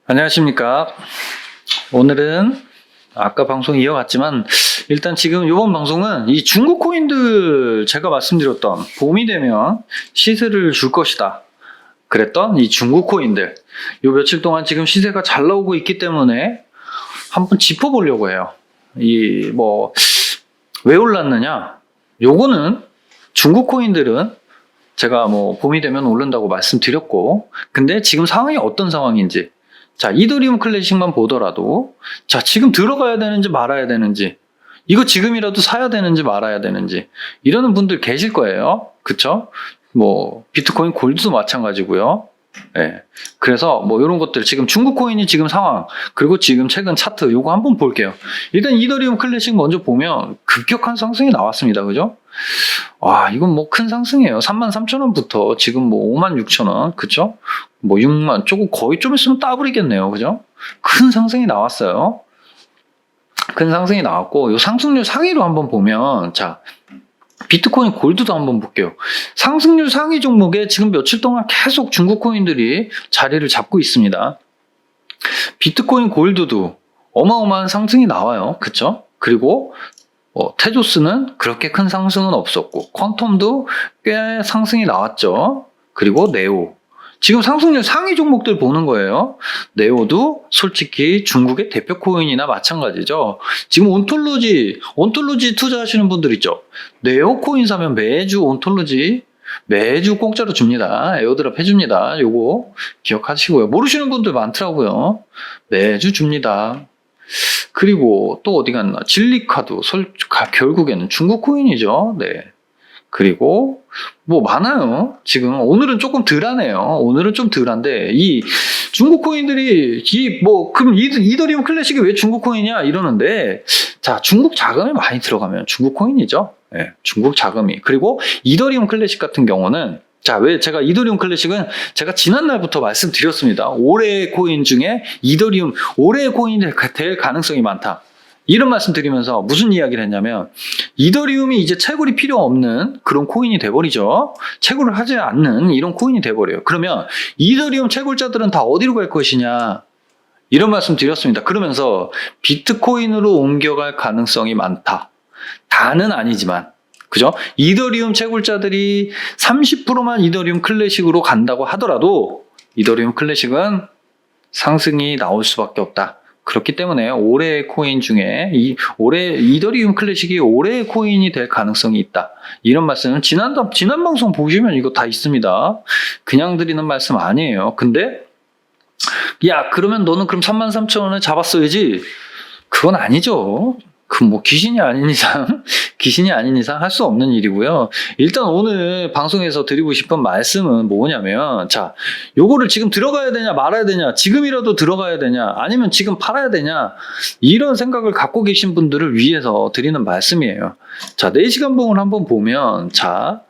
안녕하십니까. 오늘은 아까 방송 이어갔지만 일단 지금 이번 방송은 이 중국 코인들 제가 말씀드렸던 봄이 되면 시세를 줄 것이다 그랬던 이 중국 코인들 요 며칠 동안 지금 시세가 잘 나오고 있기 때문에 한번 짚어보려고 해요. 이 뭐 왜 올랐느냐, 요거는 중국 코인들은 제가 뭐 봄이 되면 오른다고 말씀드렸고, 근데 지금 상황이 어떤 상황인지, 자, 이더리움 클래식만 보더라도, 자, 지금 들어가야 되는지 말아야 되는지, 이거 지금이라도 사야 되는지 말아야 되는지, 이러는 분들 계실 거예요. 그쵸? 뭐, 비트코인 골드도 마찬가지고요. 예. 그래서 뭐, 이런 것들, 지금 중국 코인이 지금 상황, 그리고 지금 최근 차트, 요거 한번 볼게요. 일단 이더리움 클래식 먼저 보면 급격한 상승이 나왔습니다. 그죠? 와, 이건 뭐 큰 상승이에요. 33,000원부터 지금 뭐 56,000원, 그쵸? 뭐 6만, 조금 거의 좀 있으면 따블이겠네요. 그죠? 큰 상승이 나왔어요. 큰 상승이 나왔고, 요 상승률 상위로 한번 보면, 자, 비트코인 골드도 한번 볼게요. 상승률 상위 종목에 지금 며칠 동안 계속 중국 코인들이 자리를 잡고 있습니다. 비트코인 골드도 어마어마한 상승이 나와요. 그쵸? 그리고 테조스는 그렇게 큰 상승은 없었고, 퀀텀도 꽤 상승이 나왔죠. 그리고 네오. 지금 상승률 상위 종목들 보는 거예요. 네오도 솔직히 중국의 대표 코인이나 마찬가지죠. 지금 온톨로지 투자하시는 분들 있죠. 네오 코인 사면 매주 온톨로지 매주 공짜로 줍니다. 에어드랍 해줍니다. 요거 기억하시고요. 모르시는 분들 많더라고요. 매주 줍니다. 그리고 또 어디 갔나? 진리카도 결국에는 중국 코인이죠. 네. 그리고 뭐 많아요. 지금 오늘은 조금 덜하네요. 오늘은 좀 덜한데 이 중국 코인들이 그럼 이더리움 클래식이 왜 중국 코인이냐 이러는데, 자, 중국 자금이 많이 들어가면 중국 코인이죠. 네, 중국 자금이. 그리고 이더리움 클래식 같은 경우는, 자, 왜 제가 이더리움 클래식은 제가 지난날부터 말씀드렸습니다. 올해의 코인 중에 이더리움 올해의 코인이 될 가능성이 많다. 이런 말씀 드리면서 무슨 이야기를 했냐면, 이더리움이 이제 채굴이 필요 없는 그런 코인이 돼버리죠. 채굴을 하지 않는 이런 코인이 돼버려요. 그러면 이더리움 채굴자들은 다 어디로 갈 것이냐, 이런 말씀 드렸습니다. 그러면서 비트코인으로 옮겨갈 가능성이 많다. 다는 아니지만, 그죠? 이더리움 채굴자들이 30%만 이더리움 클래식으로 간다고 하더라도 이더리움 클래식은 상승이 나올 수밖에 없다. 그렇기 때문에 올해의 코인 중에 이더리움 클래식이 올해의 코인이 될 가능성이 있다. 이런 말씀은 지난 방송 보시면 이거 다 있습니다. 그냥 드리는 말씀 아니에요. 근데 야, 그러면 너는 그럼 33,000원에 잡았어야지. 그건 아니죠. 그 뭐 귀신이 아닌 이상 할 수 없는 일이고요. 일단 오늘 방송에서 드리고 싶은 말씀은 뭐냐면, 자, 요거를 지금 들어가야 되냐 말아야 되냐, 지금이라도 들어가야 되냐 아니면 지금 팔아야 되냐, 이런 생각을 갖고 계신 분들을 위해서 드리는 말씀이에요. 자, 4시간 봉을 한번 보면, 자,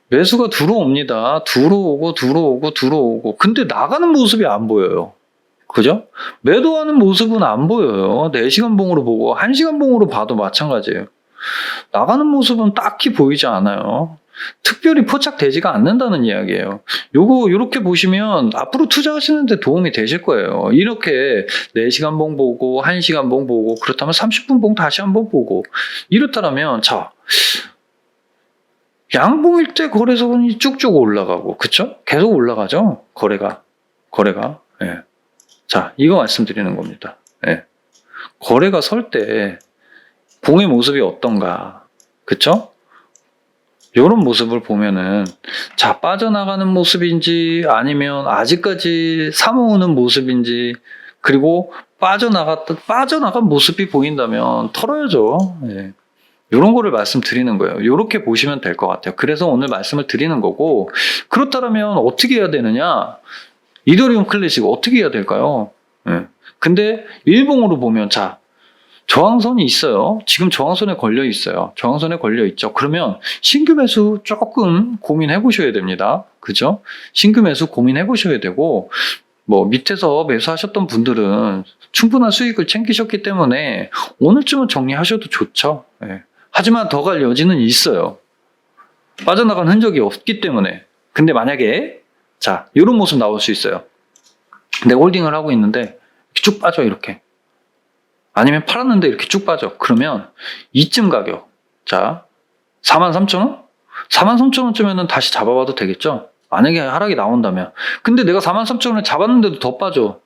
매수가 들어옵니다. 들어오고 근데 나가는 모습이 안 보여요. 그죠? 매도하는 모습은 안 보여요. 4시간 봉으로 보고 1시간 봉으로 봐도 마찬가지예요. 나가는 모습은 딱히 보이지 않아요. 특별히 포착되지가 않는다는 이야기예요. 요렇게 보시면 앞으로 투자하시는데 도움이 되실 거예요. 이렇게 4시간 봉 보고 1시간 봉 보고, 그렇다면 30분 봉 다시 한번 보고, 이렇다면, 자, 양봉일 때 거래소분이 쭉쭉 올라가고, 그쵸? 계속 올라가죠? 거래가. 예. 자, 이거 말씀드리는 겁니다. 예. 거래가 설 때 봉의 모습이 어떤가, 그쵸? 이런 모습을 보면은, 자, 빠져나가는 모습인지 아니면 아직까지 사모으는 모습인지, 그리고 빠져나간 모습이 보인다면 털어야죠. 예. 이런 거를 말씀드리는 거예요. 이렇게 보시면 될 것 같아요. 그래서 오늘 말씀을 드리는 거고, 그렇다면 어떻게 해야 되느냐? 이더리움 클래식 어떻게 해야 될까요? 예. 근데 일봉으로 보면, 자, 저항선이 있어요. 지금 저항선에 걸려 있어요. 저항선에 걸려 있죠. 그러면 신규 매수 조금 고민해 보셔야 됩니다. 그죠? 신규 매수 고민해 보셔야 되고, 뭐 밑에서 매수하셨던 분들은 충분한 수익을 챙기셨기 때문에 오늘쯤은 정리하셔도 좋죠. 예. 하지만 더 갈 여지는 있어요. 빠져나간 흔적이 없기 때문에. 근데 만약에, 자, 이런 모습 나올 수 있어요. 내가 홀딩을 하고 있는데 쭉 빠져 이렇게. 아니면 팔았는데 이렇게 쭉 빠져. 그러면 이쯤 가격. 자, 43,000원? 43,000원쯤에는 다시 잡아봐도 되겠죠? 만약에 하락이 나온다면. 근데 내가 43,000원에 잡았는데도 더 빠져.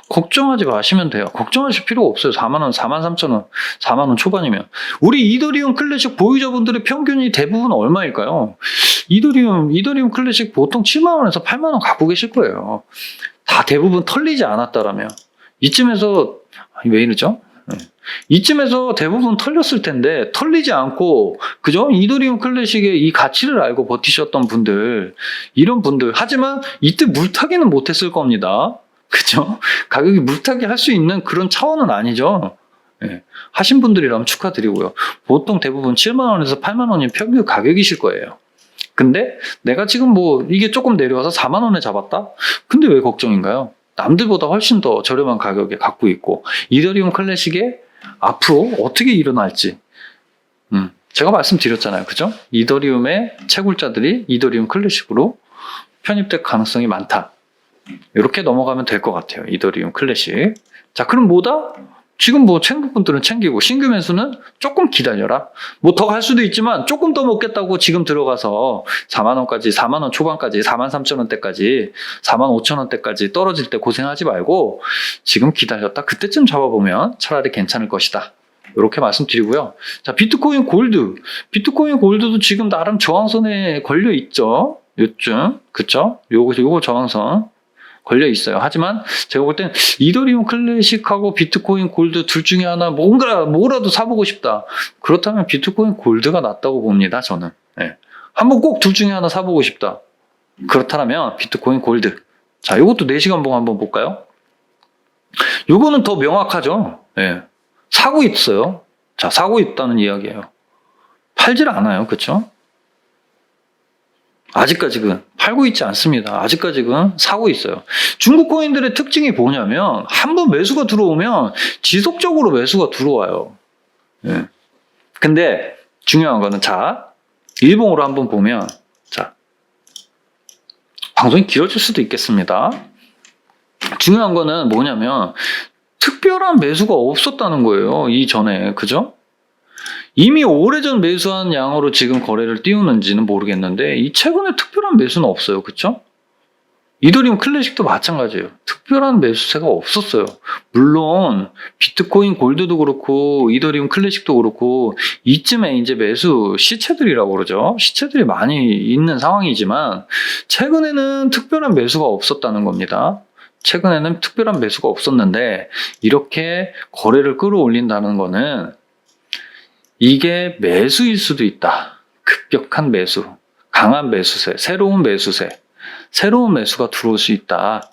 걱정하지 마시면 돼요. 걱정하실 필요가 없어요. 4만원, 43,000원, 4만원 초반이면. 우리 이더리움 클래식 보유자분들의 평균이 대부분 얼마일까요? 이더리움 클래식 보통 7만원에서 8만원 갖고 계실 거예요. 다 대부분 털리지 않았다라면. 이쯤에서, 왜 이러죠? 이쯤에서 대부분 털렸을 텐데 털리지 않고 그죠? 이더리움 클래식의 이 가치를 알고 버티셨던 분들, 이런 분들, 하지만 이때 물타기는 못했을 겁니다. 그죠? 가격이 물타기 할 수 있는 그런 차원은 아니죠. 예. 하신 분들이라면 축하드리고요. 보통 대부분 7만원에서 8만원이 평균 가격이실 거예요. 근데 내가 지금 뭐 이게 조금 내려와서 4만원에 잡았다? 근데 왜 걱정인가요? 남들보다 훨씬 더 저렴한 가격에 갖고 있고 이더리움 클래식에 앞으로 어떻게 일어날지 제가 말씀드렸잖아요. 그죠? 이더리움의 채굴자들이 이더리움 클래식으로 편입될 가능성이 많다. 이렇게 넘어가면 될 것 같아요. 이더리움 클래식. 자, 그럼 뭐다? 지금 뭐 챙구분들은 챙기고 신규 매수는 조금 기다려라. 뭐 더 갈 수도 있지만 조금 더 먹겠다고 지금 들어가서 4만원까지, 4만원 초반까지, 43,000원대까지, 45,000원대까지 떨어질 때 고생하지 말고 지금 기다렸다. 그때쯤 잡아보면 차라리 괜찮을 것이다. 이렇게 말씀드리고요. 자, 비트코인 골드. 비트코인 골드도 지금 나름 저항선에 걸려 있죠. 요쯤. 그쵸? 요거 저항선. 걸려 있어요. 하지만 제가 볼 땐 이더리움 클래식하고 비트코인 골드 둘 중에 하나 뭐라도 사보고 싶다. 그렇다면 비트코인 골드가 낫다고 봅니다. 저는. 네. 한번 꼭 둘 중에 하나 사보고 싶다. 그렇다면 비트코인 골드. 자, 이것도 4시간 봉 한번 볼까요? 요거는 더 명확하죠. 네. 사고 있어요. 자, 사고 있다는 이야기예요. 팔질 않아요. 그렇죠? 아직까지는 팔고 있지 않습니다. 아직까지는 사고 있어요. 중국 코인들의 특징이 뭐냐면 한번 매수가 들어오면 지속적으로 매수가 들어와요. 예. 근데 중요한 거는 자, 일봉으로 한번 보면 자, 방송이 길어질 수도 있겠습니다. 중요한 거는 뭐냐면 특별한 매수가 없었다는 거예요. 이전에. 그죠? 이미 오래전 매수한 양으로 지금 거래를 띄우는지는 모르겠는데 이 최근에 특별한 매수는 없어요. 그렇죠? 이더리움 클래식도 마찬가지예요. 특별한 매수세가 없었어요. 물론 비트코인 골드도 그렇고 이더리움 클래식도 그렇고 이쯤에 이제 매수 시체들이라고 그러죠. 시체들이 많이 있는 상황이지만 최근에는 특별한 매수가 없었다는 겁니다. 최근에는 특별한 매수가 없었는데 이렇게 거래를 끌어올린다는 거는 이게 매수일 수도 있다. 급격한 매수, 강한 매수세, 새로운 매수세, 새로운 매수가 들어올 수 있다.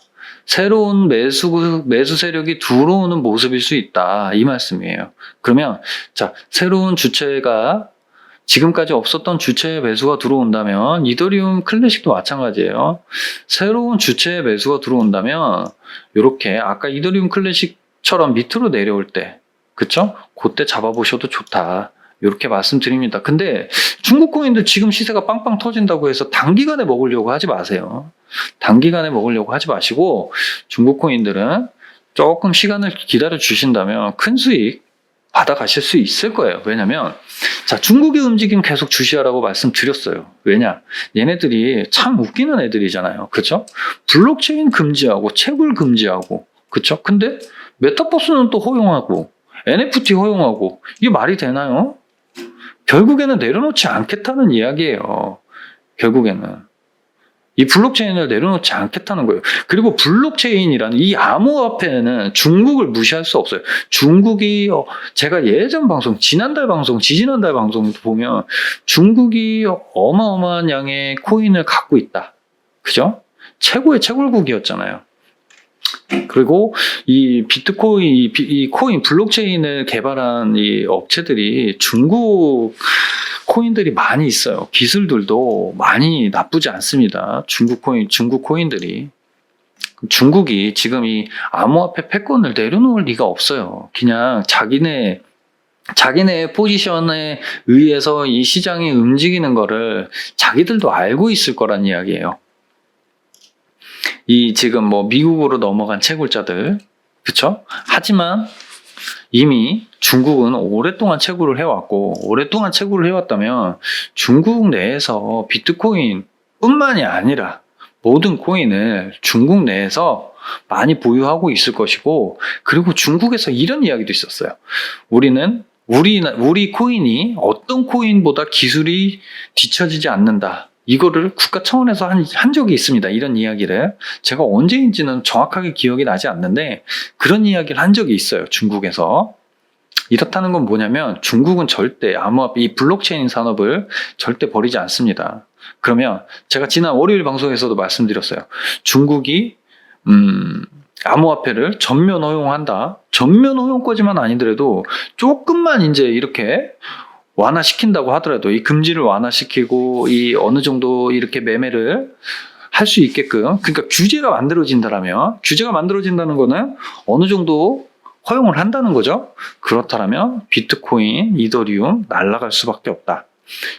새로운 매수 세력이 들어오는 모습일 수 있다. 이 말씀이에요. 그러면 자, 새로운 주체가 지금까지 없었던 주체의 매수가 들어온다면 이더리움 클래식도 마찬가지예요. 새로운 주체의 매수가 들어온다면 이렇게 아까 이더리움 클래식처럼 밑으로 내려올 때 그쵸? 그때 잡아보셔도 좋다. 이렇게 말씀드립니다. 근데 중국 코인들 지금 시세가 빵빵 터진다고 해서 단기간에 먹으려고 하지 마세요. 단기간에 먹으려고 하지 마시고 중국 코인들은 조금 시간을 기다려 주신다면 큰 수익 받아가실 수 있을 거예요. 왜냐면 자, 중국의 움직임 계속 주시하라고 말씀드렸어요. 왜냐? 얘네들이 참 웃기는 애들이잖아요. 그쵸? 블록체인 금지하고 채굴 금지하고 그쵸? 근데 메타버스는 또 허용하고 NFT 허용하고 이게 말이 되나요? 결국에는 내려놓지 않겠다는 이야기예요. 결국에는. 이 블록체인을 내려놓지 않겠다는 거예요. 그리고 블록체인이라는 이 암호화폐는 중국을 무시할 수 없어요. 중국이 제가 예전 방송, 지지난달 방송도 보면 중국이 어마어마한 양의 코인을 갖고 있다. 그죠? 최고의 채굴국이었잖아요. 그리고 이 비트코인, 이 코인 블록체인을 개발한 이 업체들이 중국 코인들이 많이 있어요. 기술들도 많이 나쁘지 않습니다. 중국 코인들이. 중국이 지금 이 암호화폐 패권을 내려놓을 리가 없어요. 그냥 자기네 포지션에 의해서 이 시장이 움직이는 거를 자기들도 알고 있을 거란 이야기예요. 이 지금 뭐 미국으로 넘어간 채굴자들, 그쵸? 하지만 이미 중국은 오랫동안 채굴을 해왔고, 오랫동안 채굴을 해왔다면 중국 내에서 비트코인 뿐만이 아니라 모든 코인을 중국 내에서 많이 보유하고 있을 것이고, 그리고 중국에서 이런 이야기도 있었어요. 우리 코인이 어떤 코인보다 기술이 뒤처지지 않는다. 이거를 국가 차원에서 한 적이 있습니다. 이런 이야기를. 제가 언제인지는 정확하게 기억이 나지 않는데, 그런 이야기를 한 적이 있어요. 중국에서. 이렇다는 건 뭐냐면, 중국은 절대 암호화폐, 이 블록체인 산업을 절대 버리지 않습니다. 그러면 제가 지난 월요일 방송에서도 말씀드렸어요. 중국이 암호화폐를 전면 허용한다. 전면 허용까지만 아니더라도 조금만 이제 이렇게 완화시킨다고 하더라도, 이 금지를 완화시키고 이 어느 정도 이렇게 매매를 할 수 있게끔, 그러니까 규제가 만들어진다라면, 규제가 만들어진다는 거는 어느 정도 허용을 한다는 거죠. 그렇다면 비트코인, 이더리움 날아갈 수밖에 없다.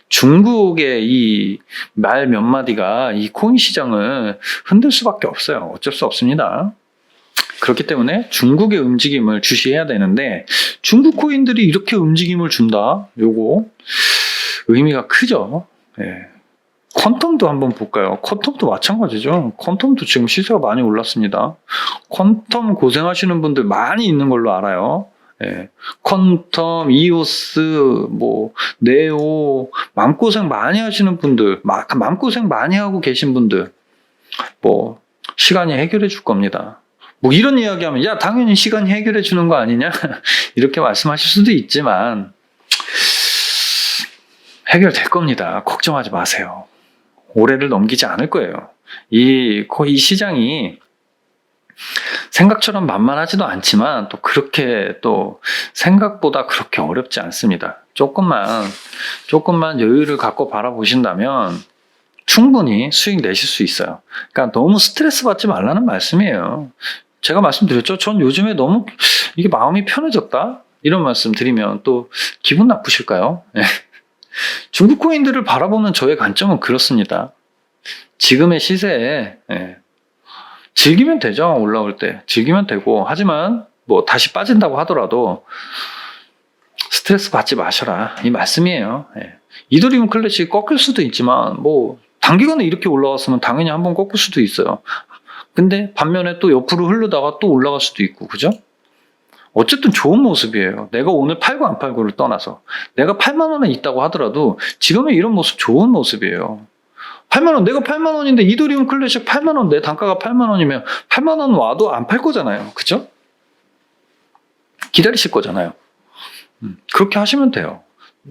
중국의 이 말 몇 마디가 이 코인 시장을 흔들 수밖에 없어요. 어쩔 수 없습니다. 그렇기 때문에 중국의 움직임을 주시해야 되는데, 중국 코인들이 이렇게 움직임을 준다? 요거 의미가 크죠. 예. 퀀텀도 한번 볼까요? 퀀텀도 마찬가지죠. 퀀텀도 지금 시세가 많이 올랐습니다. 퀀텀 고생하시는 분들 많이 있는 걸로 알아요. 예. 퀀텀, 이오스, 뭐 네오, 마음고생 많이 하시는 분들, 마음고생 많이 하고 계신 분들, 뭐 시간이 해결해 줄 겁니다. 뭐 이런 이야기하면, 야 당연히 시간이 해결해 주는 거 아니냐 이렇게 말씀하실 수도 있지만, 해결될 겁니다. 걱정하지 마세요. 올해를 넘기지 않을 거예요. 이 시장이 생각처럼 만만하지도 않지만, 또 그렇게 또 생각보다 그렇게 어렵지 않습니다. 조금만 여유를 갖고 바라보신다면 충분히 수익 내실 수 있어요. 그러니까 너무 스트레스 받지 말라는 말씀이에요. 제가 말씀드렸죠. 전 요즘에 너무 이게 마음이 편해졌다? 이런 말씀 드리면 또 기분 나쁘실까요? 네. 중국 코인들을 바라보는 저의 관점은 그렇습니다. 지금의 시세에 즐기면 되죠. 올라올 때 즐기면 되고, 하지만 뭐 다시 빠진다고 하더라도 스트레스 받지 마셔라, 이 말씀이에요. 이더리움 클래식 꺾일 수도 있지만, 뭐 단기간에 이렇게 올라왔으면 당연히 한번 꺾일 수도 있어요. 근데 반면에 또 옆으로 흐르다가 또 올라갈 수도 있고, 그죠? 어쨌든 좋은 모습이에요. 내가 오늘 팔고 안 팔고를 떠나서, 내가 8만 원에 있다고 하더라도 지금의 이런 모습 좋은 모습이에요. 8만 원, 내가 8만 원인데 이더리움 클래식 8만 원, 내 단가가 8만 원이면 8만 원 와도 안 팔 거잖아요. 그죠? 기다리실 거잖아요. 그렇게 하시면 돼요.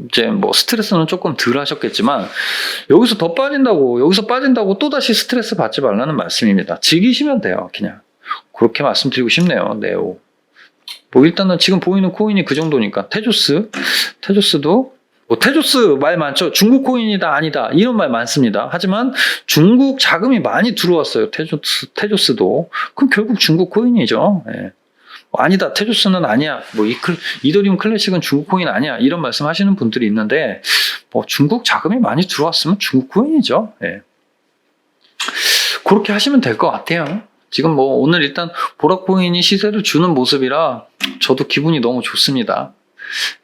이제 뭐 스트레스는 조금 덜 하셨겠지만, 여기서 빠진다고 또다시 스트레스 받지 말라는 말씀입니다. 즐기시면 돼요. 그냥 그렇게 말씀드리고 싶네요. 네오. 뭐 일단은 지금 보이는 코인이 그 정도니까, 테조스도 뭐 테조스 말 많죠. 중국 코인이다 아니다 이런 말 많습니다. 하지만 중국 자금이 많이 들어왔어요. 테조스도. 그럼 결국 중국 코인이죠. 예. 아니다, 테조스는 아니야, 뭐 이더리움 클래식은 중국 코인 아니야, 이런 말씀 하시는 분들이 있는데, 뭐 중국 자금이 많이 들어왔으면 중국 코인이죠. 예. 그렇게 하시면 될 것 같아요. 지금 뭐 오늘 일단 보라코인이 시세를 주는 모습이라 저도 기분이 너무 좋습니다.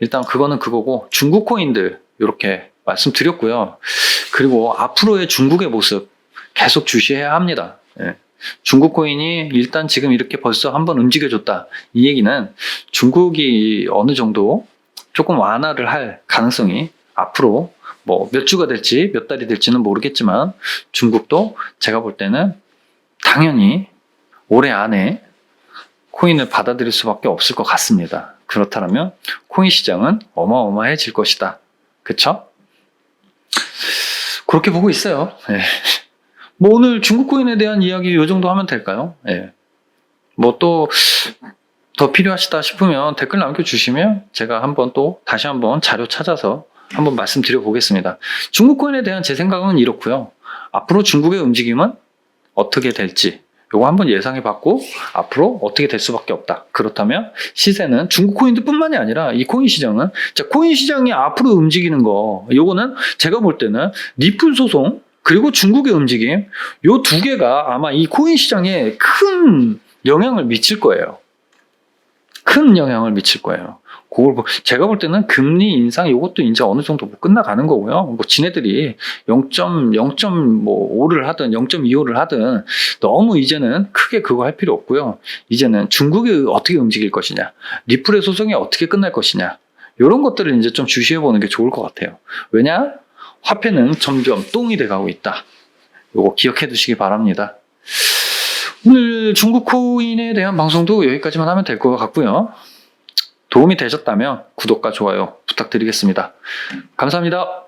일단 그거는 그거고, 중국 코인들 이렇게 말씀드렸고요. 그리고 앞으로의 중국의 모습 계속 주시해야 합니다. 예. 중국 코인이 일단 지금 이렇게 벌써 한번 움직여줬다, 이 얘기는 중국이 어느 정도 조금 완화를 할 가능성이 앞으로 뭐 몇 주가 될지 몇 달이 될지는 모르겠지만, 중국도 제가 볼 때는 당연히 올해 안에 코인을 받아들일 수밖에 없을 것 같습니다. 그렇다면 코인 시장은 어마어마해질 것이다. 그쵸? 그렇게 보고 있어요. 네. 뭐 오늘 중국 코인에 대한 이야기 이 정도 하면 될까요? 네. 뭐 또 더 필요하시다 싶으면 댓글 남겨주시면 제가 다시 한번 자료 찾아서 한번 말씀드려 보겠습니다. 중국 코인에 대한 제 생각은 이렇고요. 앞으로 중국의 움직임은 어떻게 될지 요거 한번 예상해 봤고, 앞으로 어떻게 될 수밖에 없다. 그렇다면 시세는 중국 코인들 뿐만이 아니라 이 코인 시장은, 자, 코인 시장이 앞으로 움직이는 거, 요거는 제가 볼 때는 리플 소송, 그리고 중국의 움직임, 요 두 개가 아마 이 코인 시장에 큰 영향을 미칠 거예요. 큰 영향을 미칠 거예요. 제가 볼 때는 금리 인상 이것도 이제 어느 정도 뭐 끝나가는 거고요. 뭐 지네들이 0.5를 하든 0.25를 하든 너무 이제는 크게 그거 할 필요 없고요. 이제는 중국이 어떻게 움직일 것이냐, 리플의 소송이 어떻게 끝날 것이냐, 이런 것들을 이제 좀 주시해 보는 게 좋을 것 같아요. 왜냐? 화폐는 점점 똥이 돼가고 있다. 요거 기억해 두시기 바랍니다. 오늘 중국 코인에 대한 방송도 여기까지만 하면 될 것 같고요. 도움이 되셨다면 구독과 좋아요 부탁드리겠습니다. 감사합니다.